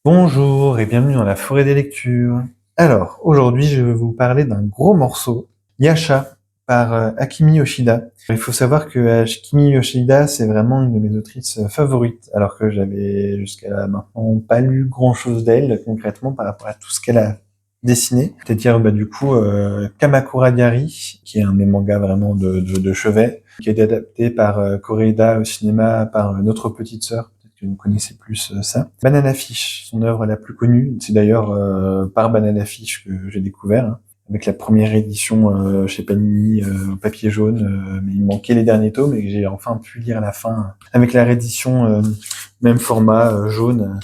Bonjour et bienvenue dans la forêt des lectures. Alors, aujourd'hui, je vais vous parler d'un gros morceau, Yasha, par Akimi Yoshida. Il faut savoir que Akimi Yoshida, c'est vraiment une de mes autrices favorites, alors que j'avais jusqu'à là maintenant pas lu grand-chose d'elle, concrètement, par rapport à tout ce qu'elle a dessiné. C'est-à-dire, du coup, Kamakura Diary, qui est un de mes mangas vraiment de chevet, qui a été adapté par Koreeda au cinéma, par notre petite sœur, que vous connaissez plus ça. Banana Fish, son œuvre la plus connue, c'est d'ailleurs par Banana Fish que j'ai découvert, hein, avec la première édition chez Panini au papier jaune, mais il manquait les derniers tomes et j'ai enfin pu lire la fin avec la réédition même format jaune.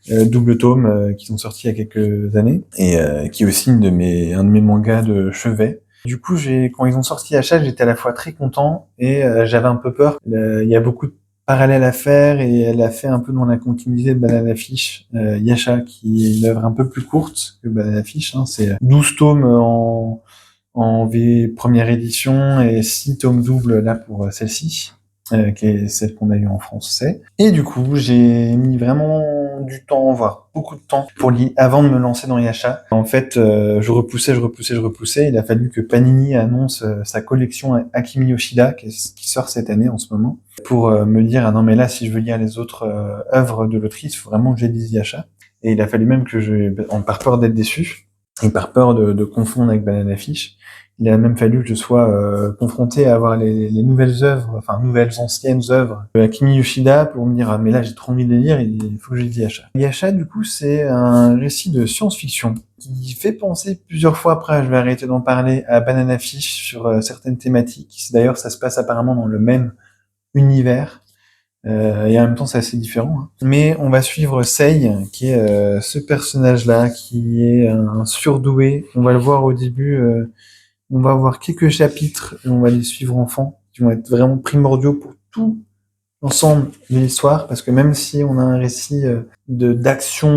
Double tome qui sont sortis il y a quelques années et qui est aussi un de mes mangas de chevet. Du coup, quand ils ont sorti Yasha, j'étais à la fois très content et j'avais un peu peur. Il y a beaucoup de parallèles à faire et elle a fait un peu dans la continuité de Banana Fish, Yasha, qui est une œuvre un peu plus courte que Banana Fish. Hein. C'est 12 tomes en première édition et 6 tomes doubles là pour celle-ci. Qui est celle qu'on a eue en français. Et du coup, j'ai mis vraiment du temps, voire beaucoup de temps, pour lire avant de me lancer dans Yasha. En fait, je repoussais. Il a fallu que Panini annonce sa collection Akimi Yoshida, qui sort cette année en ce moment, pour me dire, ah non mais là, si je veux lire les autres œuvres de l'autrice, il faut vraiment que je lise Yasha. Et il a fallu même par peur d'être déçu, et par peur de confondre avec Banana Fish, il a même fallu que je sois confronté à avoir les nouvelles œuvres, enfin nouvelles anciennes œuvres de Akimi Yoshida pour me dire ah mais là j'ai trop envie de les lire, il faut que je lise Yasha. Yasha du coup c'est un récit de science-fiction qui fait penser plusieurs fois, après je vais arrêter d'en parler, à Banana Fish sur certaines thématiques. D'ailleurs ça se passe apparemment dans le même univers. Et en même temps c'est assez différent. Hein. Mais on va suivre Sei, qui est ce personnage-là, qui est un surdoué. On va le voir au début. On va avoir quelques chapitres et on va les suivre enfants, qui vont être vraiment primordiaux pour tout l'ensemble de l'histoire, parce que même si on a un récit d'action,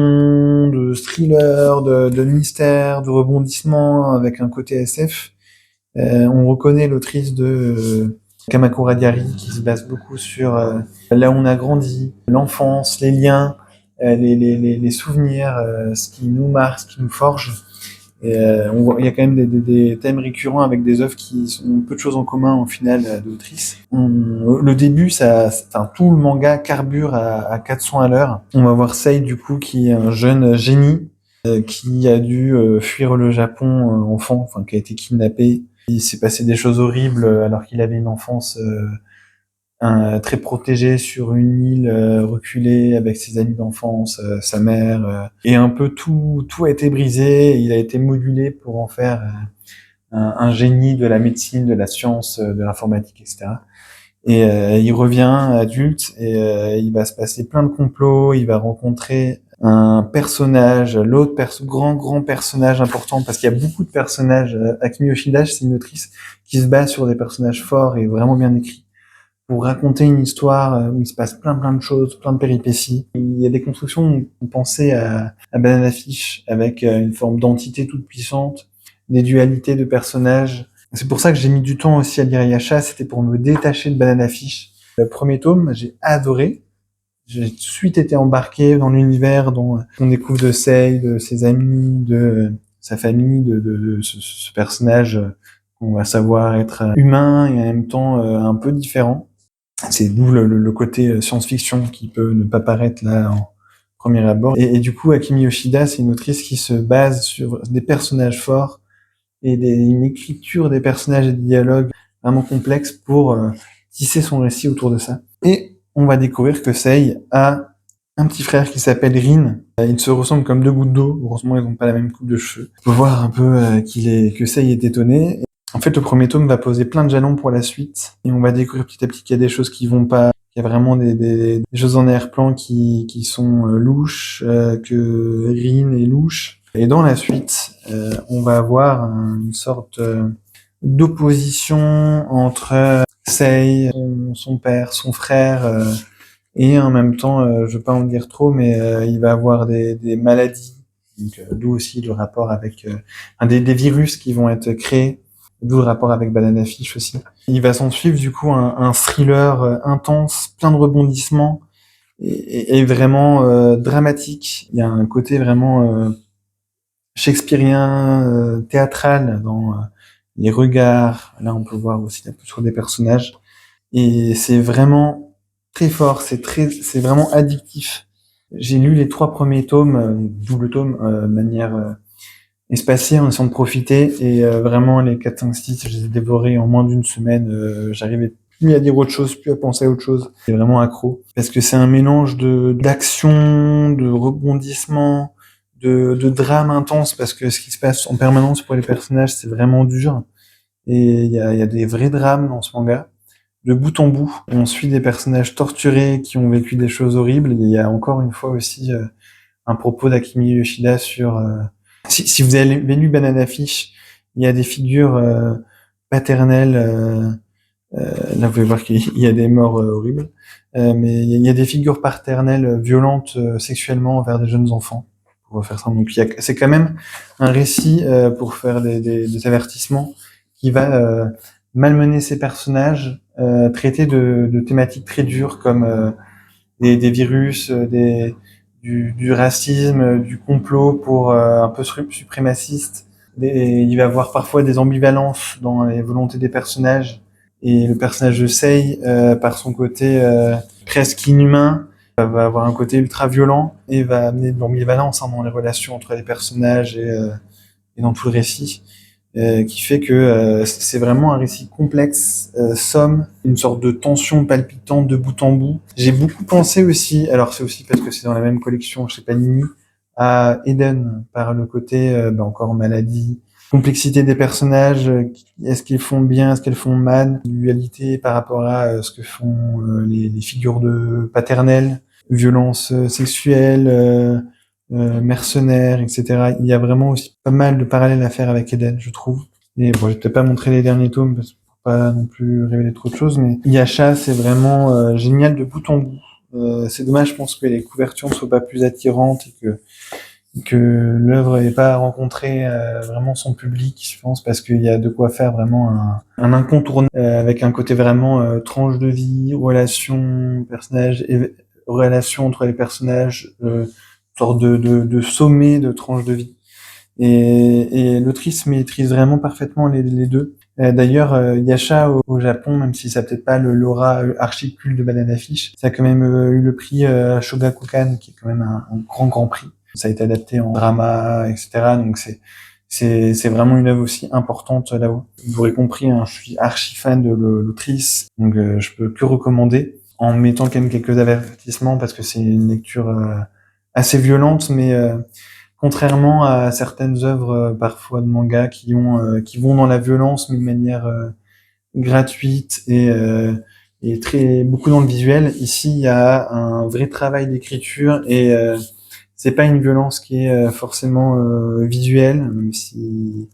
de thriller, de mystère, de rebondissement avec un côté SF, on reconnaît l'autrice de Kamakura Diary, qui se base beaucoup sur là où on a grandi, l'enfance, les liens, les souvenirs, ce qui nous marque, ce qui nous forge. Et il y a quand même des thèmes récurrents avec des œuvres qui ont peu de choses en commun au final d'autrices. Le début, tout le manga carbure à 400 à l'heure. On va voir Sei du coup qui est un jeune génie qui a dû fuir le Japon enfant, enfin qui a été kidnappé. Il s'est passé des choses horribles alors qu'il avait une enfance très protégé sur une île reculée avec ses amis d'enfance, sa mère, et un peu tout a été brisé. Il a été modulé pour en faire un génie de la médecine, de la science, de l'informatique, etc. Et il revient adulte et il va se passer plein de complots. Il va rencontrer un personnage, grand personnage important, parce qu'il y a beaucoup de personnages. Akimi Yoshida, c'est une autrice qui se base sur des personnages forts et vraiment bien écrits pour raconter une histoire où il se passe plein de choses, plein de péripéties. Il y a des constructions où on pensait à Banana Fish, avec une forme d'entité toute puissante, des dualités de personnages. C'est pour ça que j'ai mis du temps aussi à lire Yasha, c'était pour me détacher de Banana Fish. Le premier tome, j'ai adoré. J'ai tout de suite été embarqué dans l'univers dont on découvre de Sei, de ses amis, de sa famille, de ce personnage qu'on va savoir être humain et en même temps un peu différent. C'est d'où le côté science-fiction qui peut ne pas paraître là en premier abord. Et du coup, Akimi Yoshida, c'est une autrice qui se base sur des personnages forts et une écriture des personnages et des dialogues vraiment complexes pour tisser son récit autour de ça. Et on va découvrir que Sei a un petit frère qui s'appelle Rin. Ils se ressemblent comme deux gouttes d'eau. Heureusement, ils n'ont pas la même coupe de cheveux. On peut voir un peu que Sei est étonné. En fait, le premier tome va poser plein de jalons pour la suite, et on va découvrir petit à petit qu'il y a des choses qui vont pas, qu'il y a vraiment des choses en arrière-plan qui sont louches, que Rin est louche. Et dans la suite, on va avoir une sorte d'opposition entre Sei, son père, son frère, et en même temps, je veux pas en dire trop, mais il va avoir des maladies, donc d'où aussi le rapport avec des virus qui vont être créés. D'où le rapport avec Banana Fish aussi. Il va s'en suivre du coup un thriller intense, plein de rebondissements, est vraiment dramatique. Il y a un côté vraiment shakespearien, théâtral dans les regards. Là, on peut voir aussi la posture des personnages. Et c'est vraiment très fort, c'est vraiment addictif. J'ai lu les 3 premiers tomes, double tome, de manière espacée, en essayant de profiter. Et vraiment, les 4, 5, 6, je les ai dévorés en moins d'une semaine. J'arrivais plus à dire autre chose, plus à penser à autre chose. C'est vraiment accro. Parce que c'est un mélange d'action, de rebondissement, de drame intense, parce que ce qui se passe en permanence pour les personnages, c'est vraiment dur. Et il y a des vrais drames dans ce manga. De bout en bout, on suit des personnages torturés qui ont vécu des choses horribles. Et il y a encore une fois aussi un propos d'Akimi Yoshida sur... si vous avez lu Banana Fish, il y a des figures paternelles. Là, vous pouvez voir qu'il y a des morts horribles. Mais il y a des figures paternelles violentes sexuellement envers des jeunes enfants. Pour faire ça. Donc, c'est quand même un récit pour faire des avertissements qui va malmener ces personnages, traiter de thématiques très dures comme des virus, du racisme, du complot pour un peu suprémaciste. Il va y avoir parfois des ambivalences dans les volontés des personnages. Et le personnage de Sei, par son côté presque inhumain, va avoir un côté ultra violent et va amener de l'ambivalence dans les relations entre les personnages et dans tout le récit. Qui fait que c'est vraiment un récit complexe, somme, une sorte de tension palpitante de bout en bout. J'ai beaucoup pensé aussi, alors c'est aussi parce que c'est dans la même collection chez Panini, à Eden, par le côté encore maladie, complexité des personnages, est-ce qu'ils font bien, est-ce qu'elles font mal, dualité par rapport à ce que font les figures de paternelles, violence sexuelle, mercenaires, etc. Il y a vraiment aussi pas mal de parallèles à faire avec Eden, je trouve. Et bon, je vais peut-être pas montrer les derniers tomes parce que pour pas non plus révéler trop de choses, mais Yasha, c'est vraiment génial de bout en bout. C'est dommage, je pense que les couvertures ne soient pas plus attirantes et que l'œuvre n'ait pas rencontré vraiment son public, je pense, parce qu'il y a de quoi faire vraiment un incontournable avec un côté vraiment tranche de vie, relations, personnages, relations entre les personnages, sorte de sommet de tranche de vie. Et l'autrice maîtrise vraiment parfaitement les deux. D'ailleurs, Yasha au Japon, même si ça n'a peut-être pas l'aura archi-culte de Banana Fish, ça a quand même eu le prix Shogakukan, qui est quand même un grand prix. Ça a été adapté en drama, etc. Donc c'est vraiment une œuvre aussi importante là-haut. Vous aurez compris, hein, je suis archi fan de l'autrice, donc je peux que recommander, en mettant quand même quelques avertissements, parce que c'est une lecture assez violente, mais contrairement à certaines œuvres parfois de manga qui vont dans la violence, mais de manière gratuite et très beaucoup dans le visuel. Ici, il y a un vrai travail d'écriture et c'est pas une violence qui est forcément visuelle, même si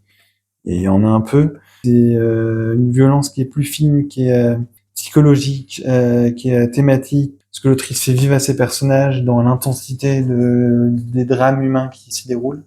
il y en a un peu. C'est une violence qui est plus fine, qui est psychologique, qui est thématique, ce que l'autrice fait vivre à ses personnages dans l'intensité des drames humains qui s'y déroulent.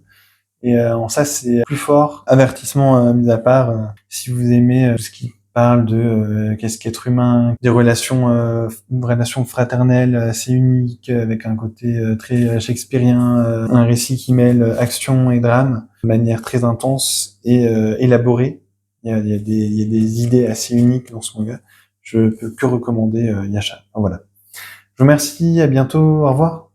Et en ça, c'est plus fort. Avertissement mis à part, si vous aimez tout ce qui parle de qu'est-ce qu'être humain, des relations, une relation fraternelle assez unique, avec un côté très shakespearien, un récit qui mêle action et drame de manière très intense et élaborée. Il y a des idées assez uniques dans ce manga. Je peux que recommander Yasha. Voilà. Je vous remercie, à bientôt, au revoir.